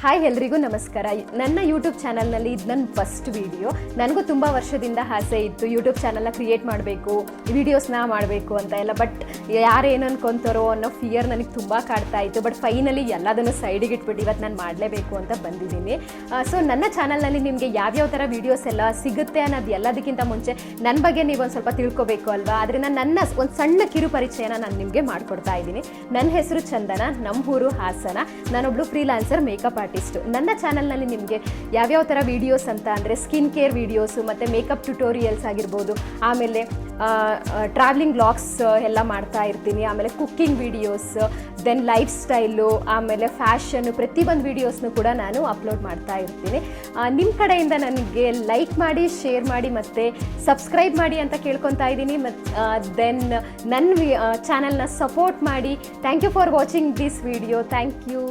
Hi ಎಲ್ರಿಗೂ ನಮಸ್ಕಾರ. ನನ್ನ ಯೂಟ್ಯೂಬ್ ಚಾನಲ್ನಲ್ಲಿ ಇದು ನನ್ನ ಫಸ್ಟ್ ವೀಡಿಯೋ. ನನಗೂ ತುಂಬ ವರ್ಷದಿಂದ ಆಸೆ ಇತ್ತು ಯೂಟ್ಯೂಬ್ ಚಾನಲ್ನ ಕ್ರಿಯೇಟ್ ಮಾಡಬೇಕು, ವೀಡಿಯೋಸ್ನ ಮಾಡಬೇಕು ಅಂತ ಎಲ್ಲ. ಬಟ್ ಯಾರೇನು ಅನ್ಕೊತಾರೋ ಅನ್ನೋ ಫಿಯರ್ ನನಗೆ ತುಂಬ ಕಾಡ್ತಾ ಇತ್ತು. ಬಟ್ ಫೈನಲಿ ಎಲ್ಲದನ್ನು ಸೈಡಿಗೆ ಇಟ್ಬಿಟ್ಟು ಇವತ್ತು ನಾನು ಮಾಡಲೇಬೇಕು ಅಂತ ಬಂದಿದ್ದೀನಿ. ಸೊ ನನ್ನ ಚಾನಲ್ನಲ್ಲಿ ನಿಮಗೆ ಯಾವ್ಯಾವ ಥರ ವೀಡಿಯೋಸ್ ಎಲ್ಲ ಸಿಗುತ್ತೆ ಅನ್ನೋದು ಎಲ್ಲದಕ್ಕಿಂತ ಮುಂಚೆ ನನ್ನ ಬಗ್ಗೆ ನೀವು ಒಂದು ಸ್ವಲ್ಪ ತಿಳ್ಕೊಬೇಕು ಅಲ್ವಾ. ಆದ್ದರಿಂದ ನನ್ನ ಒಂದು ಸಣ್ಣ ಕಿರು ಪರಿಚಯನ ನಾನು ನಿಮಗೆ ಮಾಡಿಕೊಡ್ತಾ ಇದ್ದೀನಿ. ನನ್ನ ಹೆಸರು ಚಂದನ, ನಮ್ಮ ಊರು ಹಾಸನ. ನಾನೊಬ್ಳು ಫ್ರೀಲಾನ್ಸರ್ ಮೇಕಪ್ ಆರ್ಟಿಸ್ಟು. ನನ್ನ ಚಾನಲ್ನಲ್ಲಿ ನಿಮಗೆ ಯಾವ್ಯಾವ ಥರ ವೀಡಿಯೋಸ್ ಅಂತ ಅಂದರೆ ಸ್ಕಿನ್ ಕೇರ್ ವೀಡಿಯೋಸು ಮತ್ತು ಮೇಕಪ್ ಟ್ಯುಟೋರಿಯಲ್ಸ್ ಆಗಿರ್ಬೋದು, ಆಮೇಲೆ ಟ್ರಾವೆಲಿಂಗ್ ವ್ಲಾಗ್ಸ್ ಎಲ್ಲ ಮಾಡ್ತಾ ಇರ್ತೀನಿ, ಆಮೇಲೆ cooking videos, then lifestyle, ಆಮೇಲೆ ಫ್ಯಾಷನ್ನು, ಪ್ರತಿಯೊಂದು ವೀಡಿಯೋಸ್ನು ಕೂಡ ನಾನು ಅಪ್ಲೋಡ್ ಮಾಡ್ತಾ ಇರ್ತೀನಿ. ನಿಮ್ಮ ಕಡೆಯಿಂದ ನನಗೆ ಲೈಕ್ ಮಾಡಿ, ಶೇರ್ ಮಾಡಿ ಮತ್ತು ಸಬ್ಸ್ಕ್ರೈಬ್ ಮಾಡಿ ಅಂತ ಕೇಳ್ಕೊತಾ ಇದ್ದೀನಿ. ಮತ್ತು ದೆನ್ ನನ್ನ ಚಾನಲ್ನ ಸಪೋರ್ಟ್ ಮಾಡಿ. Thank you for watching this video. Thank you.